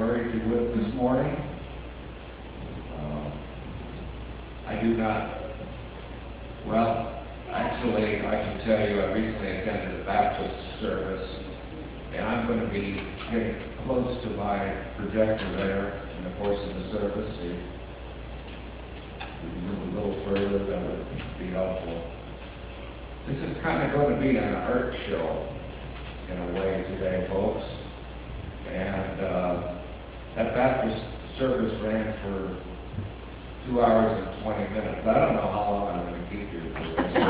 sanctuary to live this morning. I do not, well, actually, I can tell you I recently attended a Baptist service, and I'm going to be getting close to my projector there in the course of the service. If we move a little further, that would be helpful. This is kind of going to be an art show in a way today, folks. And that Baptist service ran for 2 hours and 20 minutes. I don't know how long I'm going to keep you for this. Like I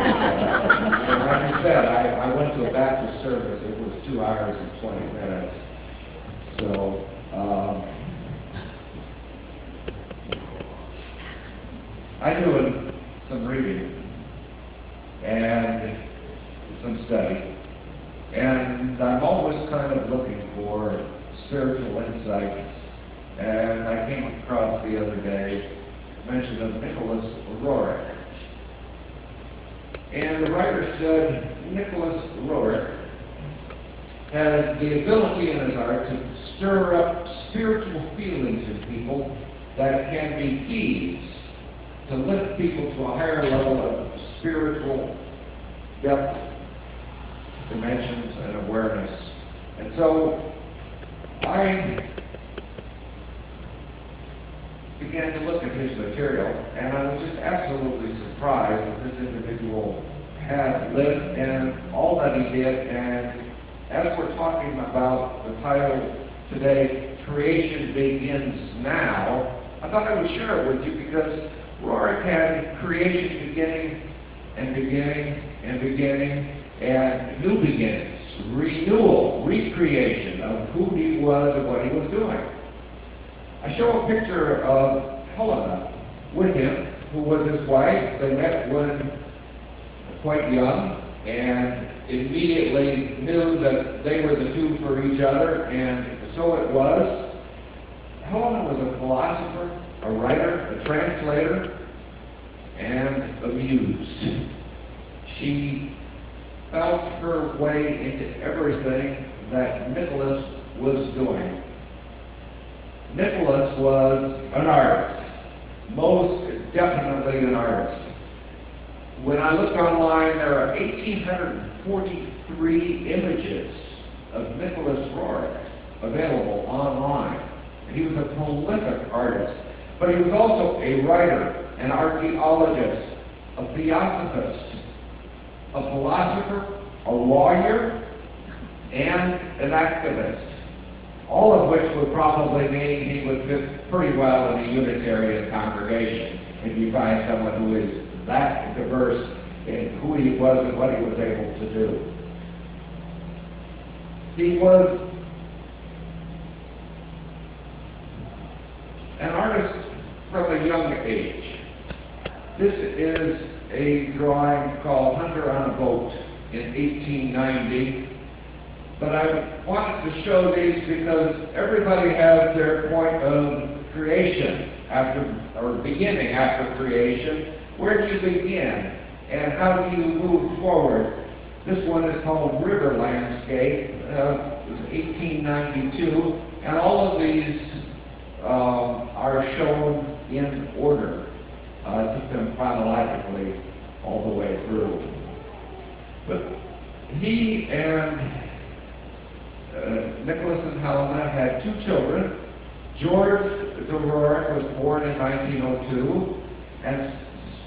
said, I went to a Baptist service. It was 2 hours and 20 minutes. So, I'm doing some reading and some study. And I'm always kind of looking for spiritual insights. And I came across the other day mention of Nicholas Roerich. And the writer said Nicholas Roerich has the ability in his art to stir up spiritual feelings in people that can be keys to lift people to a higher level of spiritual depth, dimensions, and awareness. And so I began to look at his material, and I was just absolutely surprised that this individual had lived and all that he did. And as we're talking about the title today, Creation Begins Now, I thought I would share it with you because Roerich had creation beginning and beginning and beginning and new beginnings, renewal, recreation of who he was and what he was doing. I show a picture of Helena with him, who was his wife. They met when quite young and immediately knew that they were the two for each other, and so it was. Helena was a philosopher, a writer, a translator, and a muse. She felt her way into everything that Nicholas was doing. Nicholas was an artist, most definitely an artist. When I looked online, there are 1,843 images of Nicholas Roerich available online. And he was a prolific artist, but he was also a writer, an archaeologist, a theosophist, a philosopher, a lawyer, and an activist. All of which would probably mean he would fit pretty well in a Unitarian congregation if you find someone who is that diverse in who he was and what he was able to do. He was an artist from a young age. This is a drawing called Hunter on a Boat in 1890. But I wanted to show these because everybody has their point of creation or beginning after creation. Where do you begin? And how do you move forward? This one is called River Landscape. It was 1892. And all of these are shown in order. I took them chronologically all the way through. But he and Nicholas and Helena had two children. George Roerich was born in 1902 and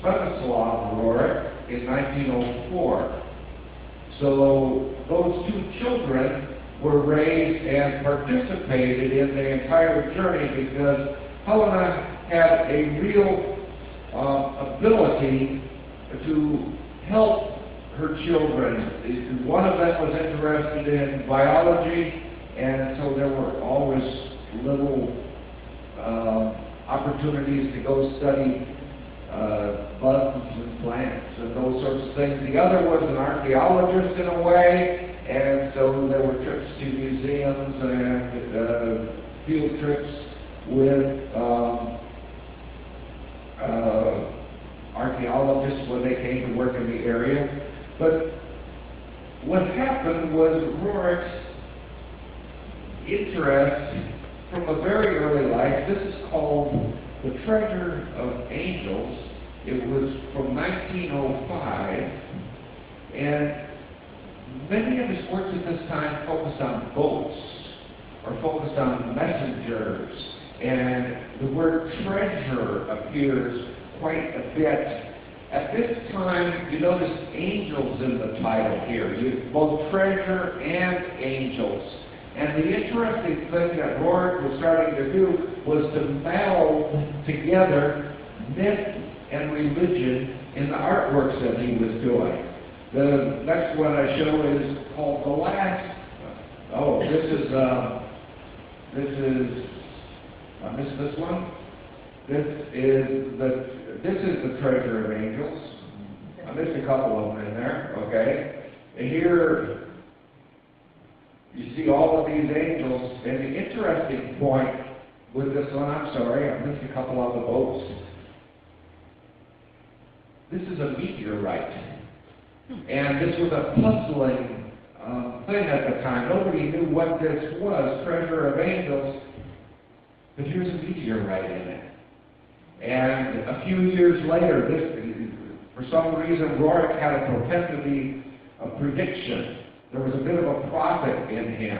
Svetoslav Roerich in 1904. So those two children were raised and participated in the entire journey because Helena had a real ability to help her children. One of them was interested in biology, and so there were always little opportunities to go study bugs and plants and those sorts of things. The other was an archaeologist in a way, and so there were trips to museums and field trips with archaeologists when they came to work in the area. But what happened was Roerich's interest from a very early life. This is called The Treasure of Angels. It was from 1905, and many of his works at this time focused on boats, or focused on messengers, and the word treasure appears quite a bit. At this time, you notice angels in the title here, both treasure and angels. And the interesting thing that Roerich was starting to do was to meld together myth and religion in the artworks that he was doing. The next one I show is called The Last. Oh, I missed this one. This is the Treasure of Angels. I missed a couple of them in there, okay? And here you see all of these angels, and the interesting point with this one, I'm sorry, I missed a couple of the boats. This is a meteorite. And this was a puzzling thing at the time. Nobody knew what this was, Treasure of Angels, but here's a meteorite in it. And a few years later, for some reason, Roerich had a propensity of prediction. There was a bit of a prophet in him.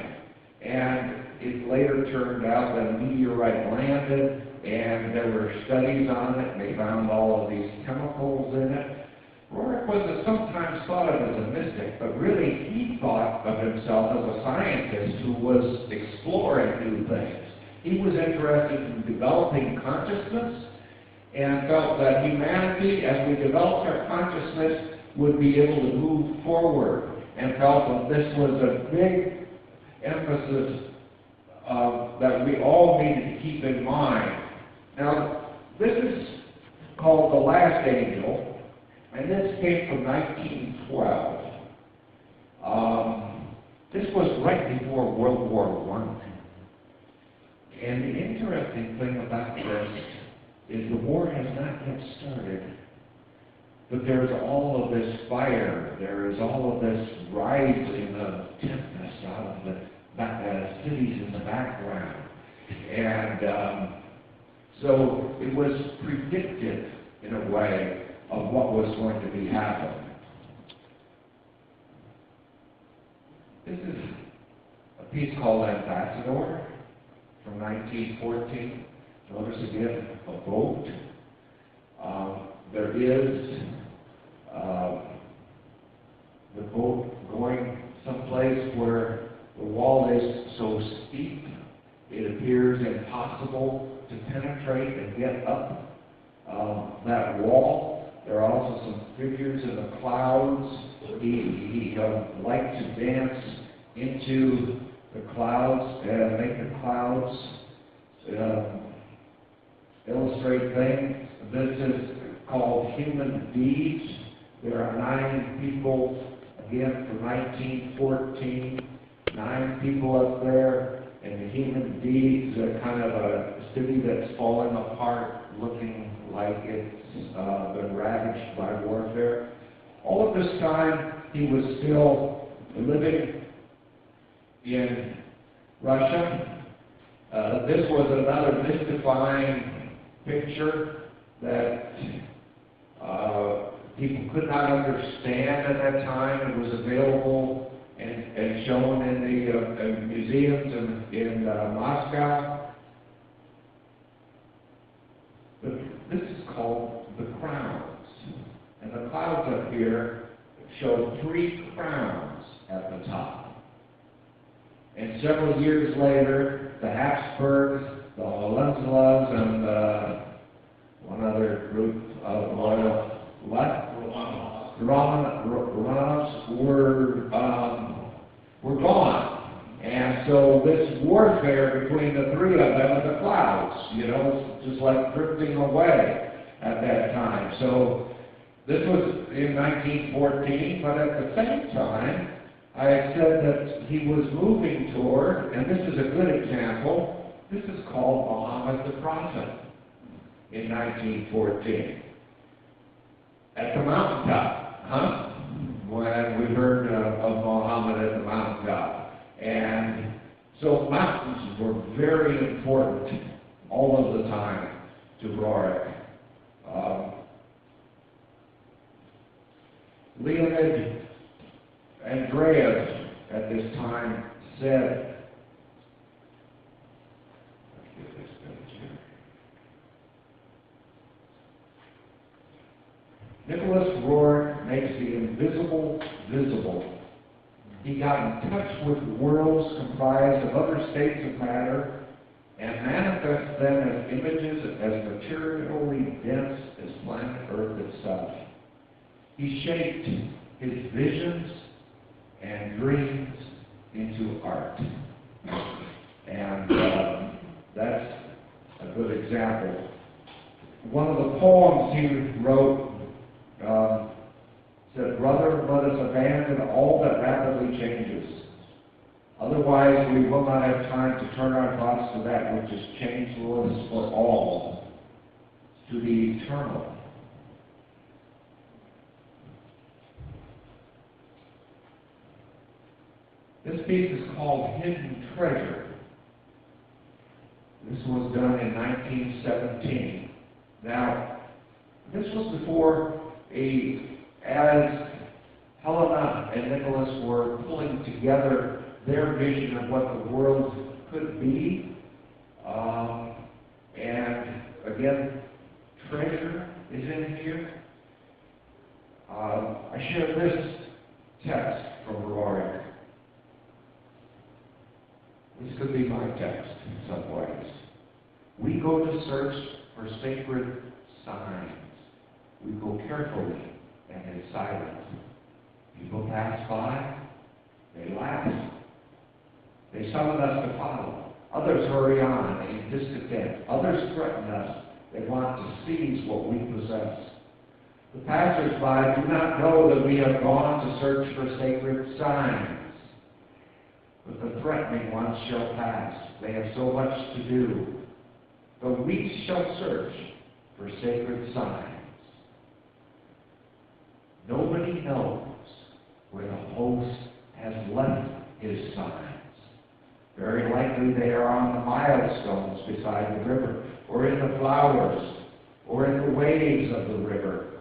And it later turned out that a meteorite landed, and there were studies on it, and they found all of these chemicals in it. Roerich was sometimes thought of as a mystic, but really he thought of himself as a scientist who was exploring new things. He was interested in developing consciousness and felt that humanity, as we developed our consciousness, would be able to move forward, and felt that this was a big emphasis that we all needed to keep in mind. Now, this is called The Last Angel, and this came from 1912. This was right before World War I. And the interesting thing about this is the war has not yet started. But there's all of this fire, there is all of this rising of tempest out of the cities in the background. And so it was predictive, in a way, of what was going to be happening. This is a piece called Ambassador from 1914. Notice again a boat. There is the boat going someplace where the wall is so steep it appears impossible to penetrate and get up that wall. There are also some figures in the clouds. He liked to dance into the clouds and make the clouds illustrate things. This is called Human Deeds. There are 9 people, again from 1914, 9 people up there, and the Human Deeds are kind of a city that's falling apart, looking like it's been ravaged by warfare. All of this time, he was still living in Russia. This was another mystifying picture that people could not understand at that time. It was available and shown in the museums in Moscow. But this is called the crowns. And the clouds up here show 3 crowns at the top. And several years later, the Habsburgs, the Hohenzollerns, and one other group of Romanovs were gone. And so this warfare between the 3 of them and the clouds, it's just like drifting away at that time. So this was in 1914, but at the same time, I had said that he was moving toward, and this is a good example, this is called Muhammad the Prophet in 1914. At the mountaintop, when we heard of Muhammad at the mountaintop. And So mountains were very important all of the time to Rorik. Leonid Andreev at this time said, let's get this page here. Nicholas Roerich makes the invisible visible. He got in touch with worlds comprised of other states of matter and manifests them as images as materially dense as planet Earth itself. He shaped his visions and dreams into art. And that's a good example. One of the poems he wrote said, "Brother, let us abandon all that rapidly changes. Otherwise, we will not have time to turn our thoughts to that which is changeless for all, to the eternal." This piece is called Hidden Treasure. This was done in 1917. Now, this was before as Helena and Nicholas were pulling together their vision of what the world could be. And again, treasure is in here. I share this text from Rorik. This could be my text in some ways. We go to search for sacred signs. We go carefully and in silence. People pass by, they laugh. They summon us to follow. Others hurry on in discontent. Others threaten us. They want to seize what we possess. The passers-by do not know that we have gone to search for sacred signs. But the threatening ones shall pass. They have so much to do. But we shall search for sacred signs. Nobody knows where the host has left his signs. Very likely they are on the milestones beside the river, or in the flowers, or in the waves of the river.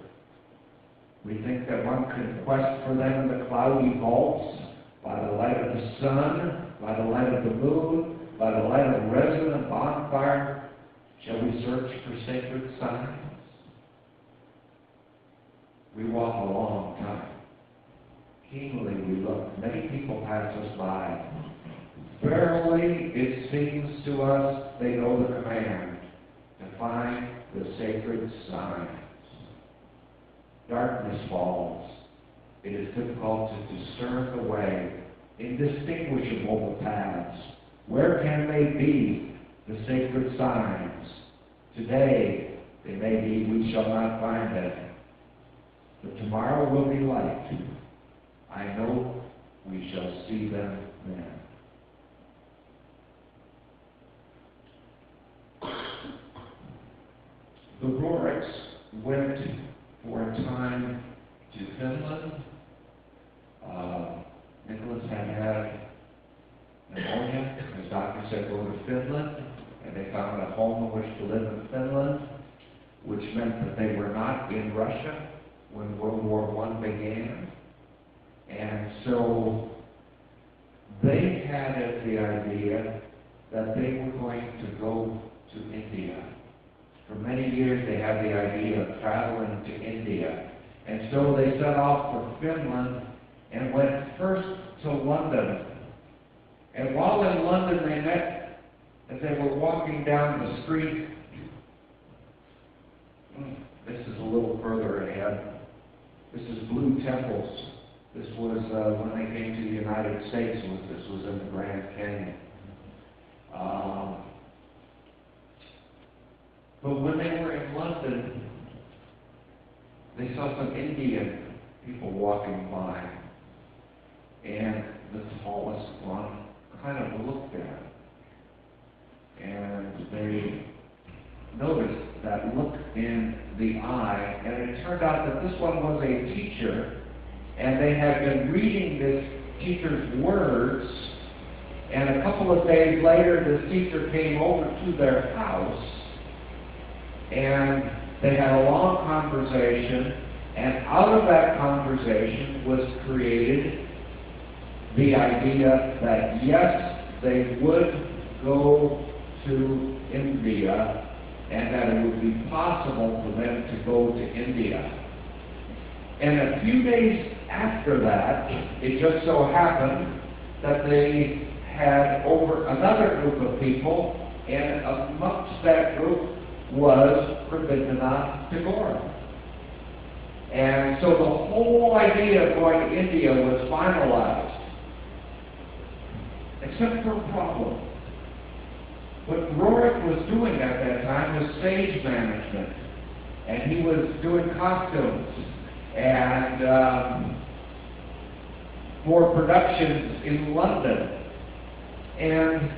We think that one can quest for them in the cloudy vaults, by the light of the sun, by the light of the moon, by the light of resin and bonfire. Shall we search for sacred signs? We walk a long time. Keenly we look. Many people pass us by. Verily, it seems to us they know the command to find the sacred signs. Darkness falls. It is difficult to discern the way, indistinguishable the paths. Where can they be, the sacred signs? Today, they may be, we shall not find them. But tomorrow will be light. I know we shall see them then. The Roerichs went for a time to Finland. Nicholas had pneumonia. His doctor said go to Finland, and they found a home in which to live in Finland, which meant that they were not in Russia when World War I began. And so they had the idea that they were going to go to India. For many years they had the idea of traveling to India. And so they set off for Finland and went first to London. And while in London they met, as they were walking down the street, this is a little further ahead. This is Blue Temples. This was when they came to the United States. This was in the Grand Canyon. But when they were in London, they saw some Indian people walking by. And the tallest one kind of looked at him. And they noticed that look in the eye, and it turned out that this one was a teacher, and they had been reading this teacher's words, And a couple of days later, this teacher came over to their house, and they had a long conversation, and out of that conversation was created the idea that yes, they would go to India, and that it would be possible for them to go to India. And a few days after that, it just so happened that they had over another group of people, and amongst that group was Rabindranath Tagore. And so the whole idea of going to India was finalized, except for a problem. What Roerich was doing at that time was stage management, and he was doing costumes and for productions in London, and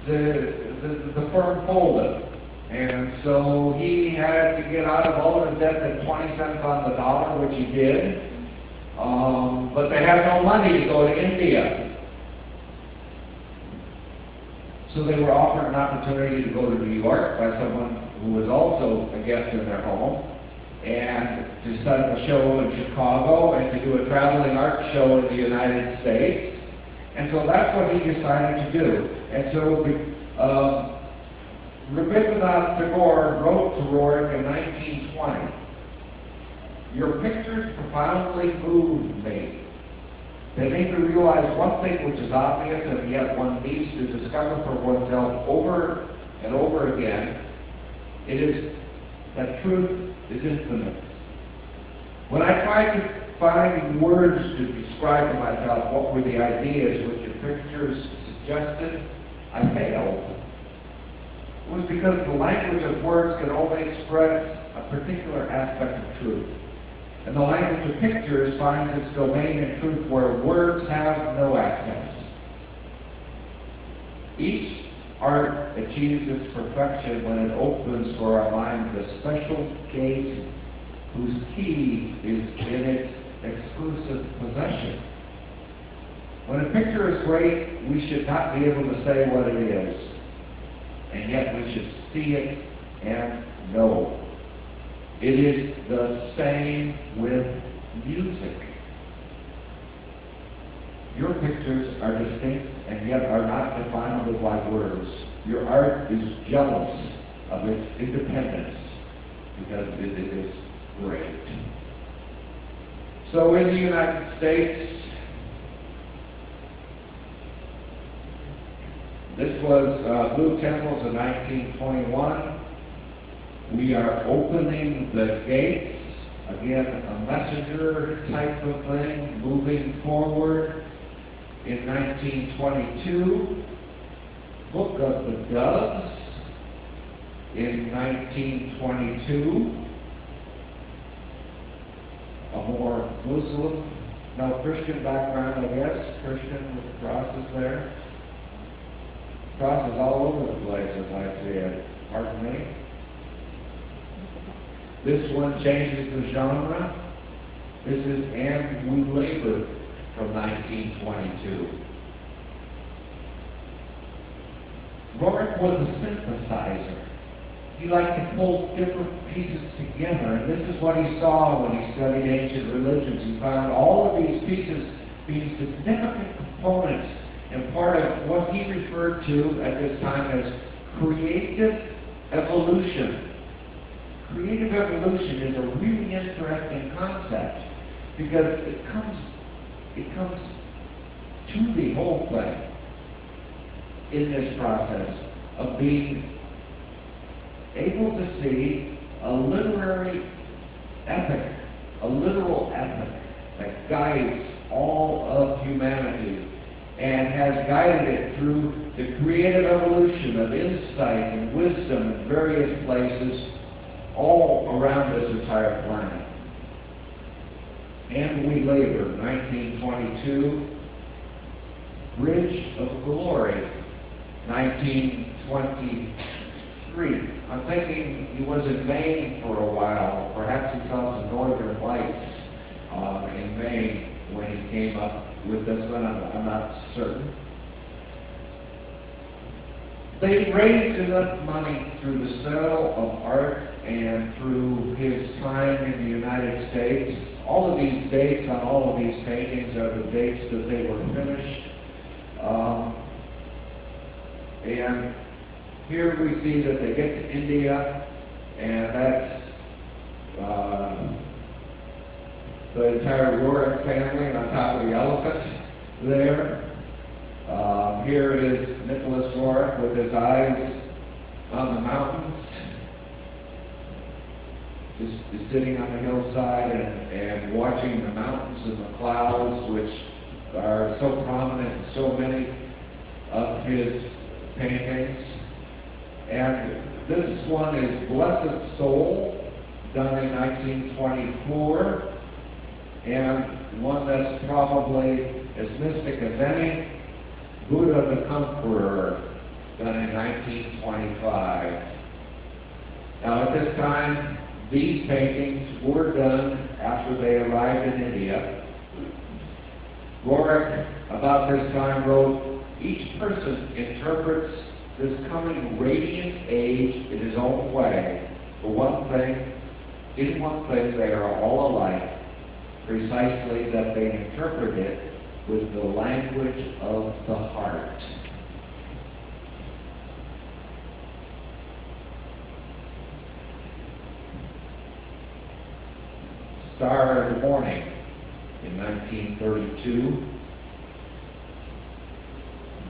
the firm folded, and so he had to get out of all the debt at 20 cents on the dollar, which he did, but they had no money to go to India. So they were offered an opportunity to go to New York by someone who was also a guest in their home, and to set up a show in Chicago, and to do a traveling art show in the United States. And so that's what he decided to do. And so Rabindranath Tagore wrote to Roerich in 1920, "Your pictures profoundly moved me. They made me realize one thing which is obvious and yet one needs to discover for oneself over and over again. It is that truth is infinite. When I tried to find words to describe to myself what were the ideas which the pictures suggested, I failed. It was because the language of words can only express a particular aspect of truth. And the language of pictures finds its domain in truth where words have no access. Each art achieves its perfection when it opens for our minds a special gate whose key is in its exclusive possession. When a picture is great, we should not be able to say what it is, and yet we should see it and know. It is the same with music. Your pictures are distinct and yet are not definable by words. Your art is jealous of its independence because it is great." So in the United States, this was Blue Temples in 1921. We are opening the gates, again, a messenger type of thing, moving forward. In 1922, Book of the Doves. In 1922, a more Muslim, no, Christian background, I guess, Christian with crosses there. Crosses all over the place, as I see it. Pardon me? This one changes the genre. This is And We Labor from 1922. Roerich was a synthesizer. He liked to pull different pieces together, and this is what he saw when he studied ancient religions. He found all of these pieces being significant components and part of what he referred to at this time as creative evolution. Creative evolution is a really interesting concept because it comes to the whole thing in this process of being able to see a literary epic, a literal epic that guides all of humanity and has guided it through the creative evolution of insight and wisdom in various places all around this entire planet. And We Labor, 1922. Bridge of Glory, 1923. I'm thinking he was in Maine for a while. Perhaps he saw some northern lights in Maine when he came up with this one. I'm not certain. They raised enough money through the sale of art and through his time in the United States. All of these dates on all of these paintings are the dates that they were finished. And here we see that they get to India, and that's the entire Roerich family on top of the elephant there. Here is Nicholas Roerich with his eyes on the mountains, just sitting on the hillside and watching the mountains and the clouds, which are so prominent in so many of his paintings. And this one is Blessed Soul, done in 1924, and one that's probably as mystic as any, Buddha the Conqueror, done in 1925. Now at this time, these paintings were done after they arrived in India. Roerich, about this time, wrote, "Each person interprets this coming radiant age in his own way. In one thing they are all alike, precisely that they interpret it with the language of the heart." Star in the Morning in 1932.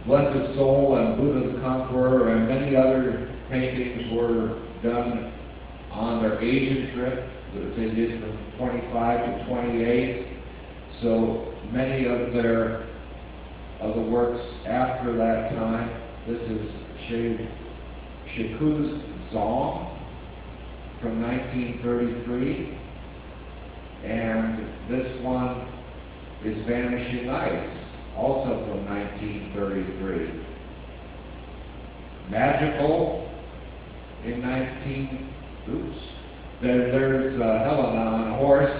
Blessed Soul and Buddha the Conqueror and many other paintings were done on their Asian trip. They did from 25 to 28. So many of the works after that time. This is Shiku's Zong from 1933. And this one is Vanishing Ice, also from 1933. Magical in there's Helena on a horse.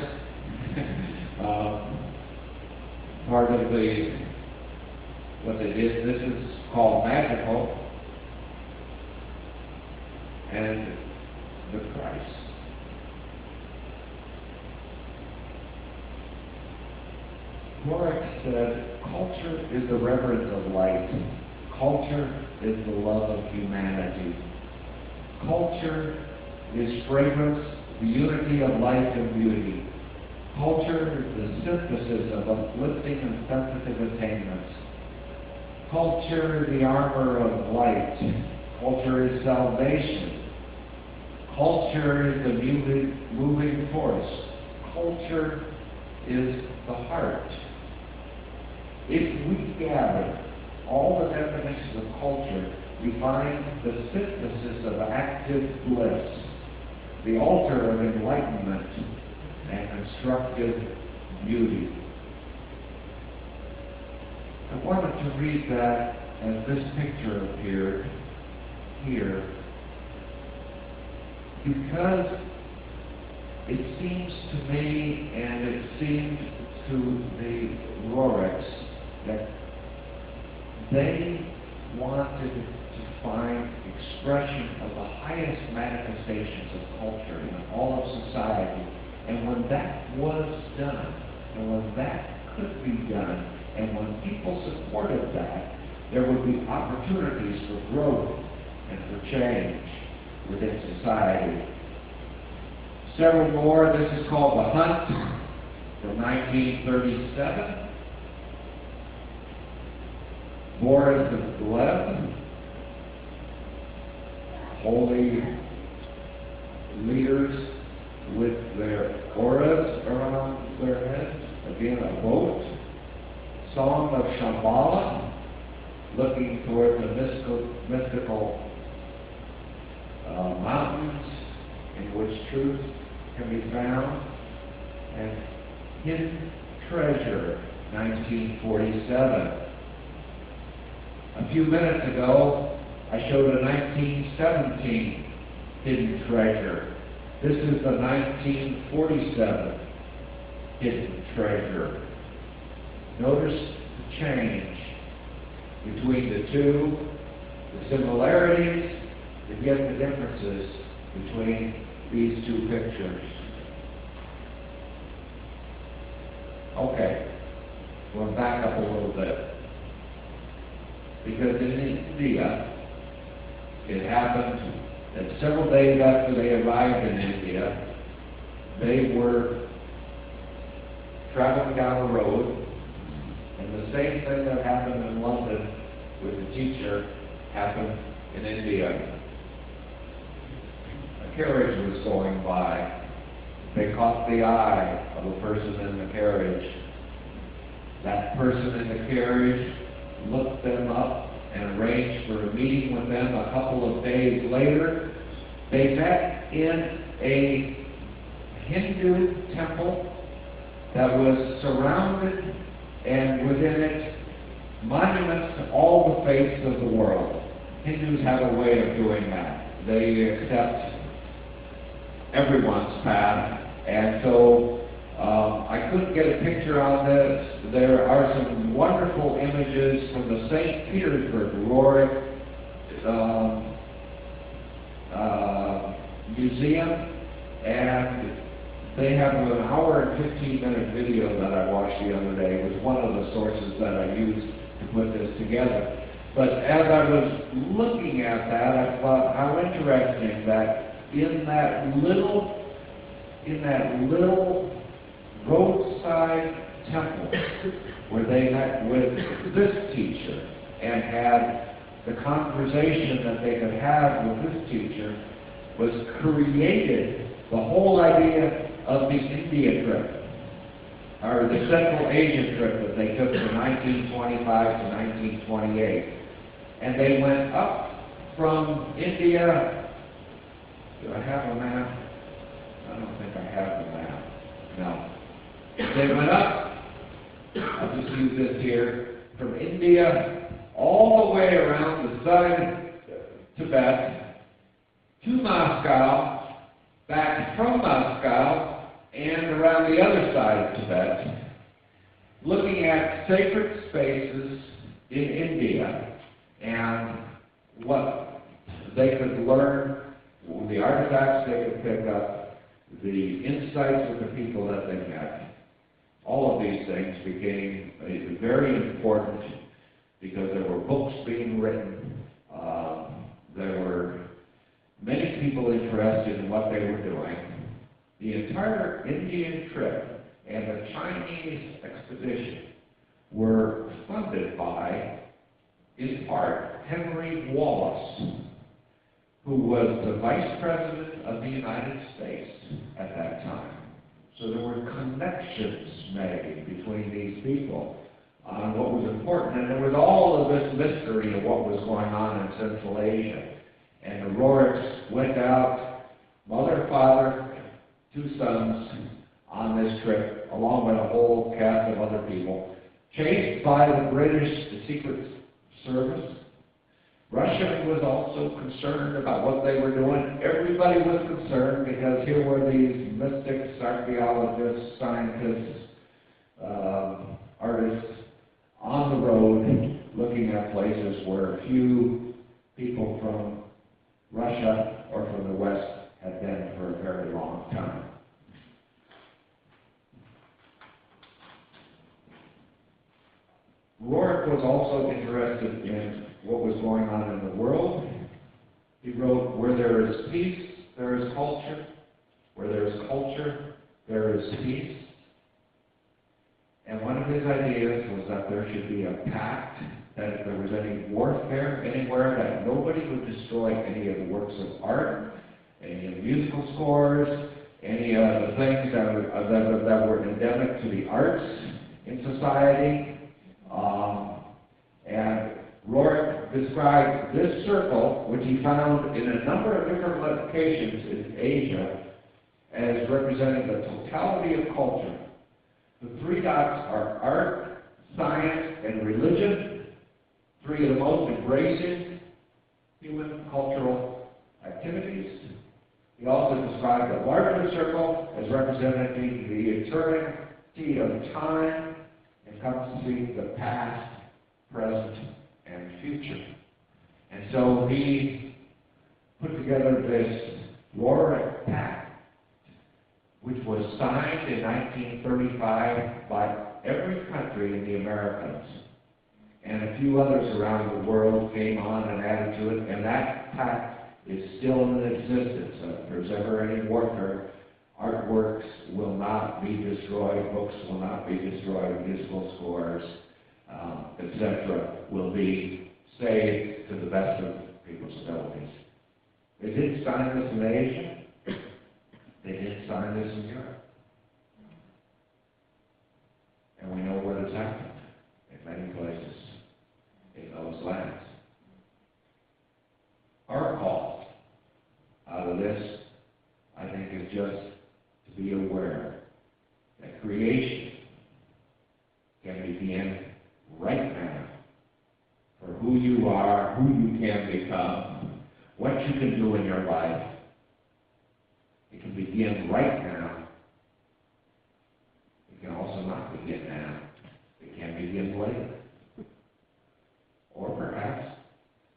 Part of what they did, this is called Magical, and the Christ. Roerich said, "Culture is the reverence of light. Culture is the love of humanity. Culture is fragrance, the unity of life and beauty. Culture is the synthesis of uplifting and sensitive attainments. Culture is the armor of light. Culture is salvation. Culture is the moving force. Culture is the heart." If we gather all the definitions of culture, we find the synthesis of active bliss, the altar of enlightenment and constructive beauty. I wanted to read that as this picture appeared here, because it seems to me, and it seemed to the Roerichs, that they wanted to find expression of the highest manifestations of culture in all of society. And when that was done, and when that could be done, and when people supported that, there would be opportunities for growth and for change within society. Several more. This is called The Hunt from 1937. Boris of Gleb, holy leaders with their auras around their heads. Again, a boat. Song of Shambhala, looking toward the mystical mountains in which truth can be found. And Hidden Treasure, 1947. A few minutes ago, I showed a 1917 Hidden Treasure. This is the 1947 Hidden Treasure. Notice the change between the two. the similarities and yet the differences between these two pictures. Okay, we'll back up a little bit. Because in India, it happened that several days after they arrived in India, they were traveling down the road, and the same thing that happened in London with the teacher happened in India. A carriage was going by. They caught the eye of a person in the carriage. That person in the carriage looked them up and arranged for a meeting with them a couple of days later. They met in a Hindu temple that was surrounded and within it monuments to all the faiths of the world. Hindus have a way of doing that. They accept everyone's path, and so I couldn't get a picture on this. There are some wonderful images from the St. Petersburg Roaring Museum, and they have an hour and 15-minute video that I watched the other day. It was one of the sources that I used to put this together. But as I was looking at that, I thought how interesting that in that little roadside temple where they met with this teacher and had the conversation that they could have with this teacher was created the whole idea of the India trip, or the Central Asia trip that they took from 1925 to 1928. And they went up from India. Do I have a map? I don't think I have the map. No. They went up, I'll just use this here, from India all the way around the southern Tibet to Moscow, back from Moscow, and around the other side of Tibet, looking at sacred spaces in India and what they could learn, the artifacts they could pick up, the insights of the people that they met. All of these things became very important because there were books being written. There were many people interested in what they were doing. The entire Indian trip and the Chinese expedition were funded by, in part, Henry Wallace, who was the Vice President of the United States at that time. So there were connections made between these people on what was important. And there was all of this mystery of what was going on in Central Asia. And the Roriks went out, mother, father, two sons, on this trip, along with a whole cast of other people, chased by the British Secret Service. Russia was also concerned about what they were doing. Everybody was concerned because here were these mystics, archaeologists, scientists, artists on the road looking at places where few people from Russia or from the West had been for a very long time. Rourke was also interested in what was going on in the world. He wrote, "Where there is peace, there is culture. Where there is culture, there is peace." And one of his ideas was that there should be a pact, that if there was any warfare anywhere, that nobody would destroy any of the works of art, any of the musical scores, any of the things that were endemic to the arts in society. And Rourke described this circle, which he found in a number of different locations in Asia, as representing the totality of culture. The three dots are art, science, and religion, three of the most embracing human cultural activities. He also described the larger circle as representing the eternity of time, encompassing the past, present, and future. And so he put together this Warwick Pact, which was signed in 1935 by every country in the Americas. And a few others around the world came on and added to it, and that pact is still in existence. If there's ever any warfare, artworks will not be destroyed, books will not be destroyed, musical scores, etc., will be saved to the best of people's abilities. They didn't sign this in Asia. They didn't sign this in Europe. And we know what has happened in many places in those lands. Our call out of this, I think, is just to be aware that creation can begin right now for who you are, who you can become, what you can do in your life. It can begin right now. It can also not begin now. It can begin later. Or perhaps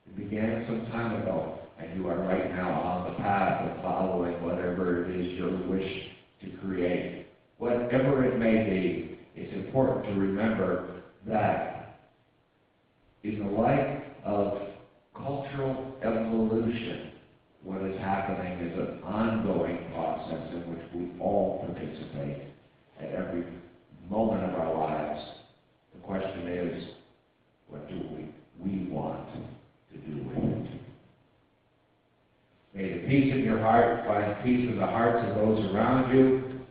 it began some time ago, and you are right now on the path of following whatever it is your wish to create. Whatever it may be, it's important to remember that in the light of cultural evolution, what is happening is an ongoing process in which we all participate at every moment of our lives. The question is, what do we want to do with it? May the peace in your heart find peace in the hearts of those around you.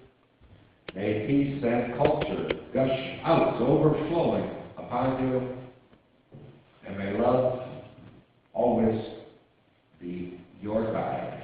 May peace and culture gush out, overflowing upon you. And may love always be your guide.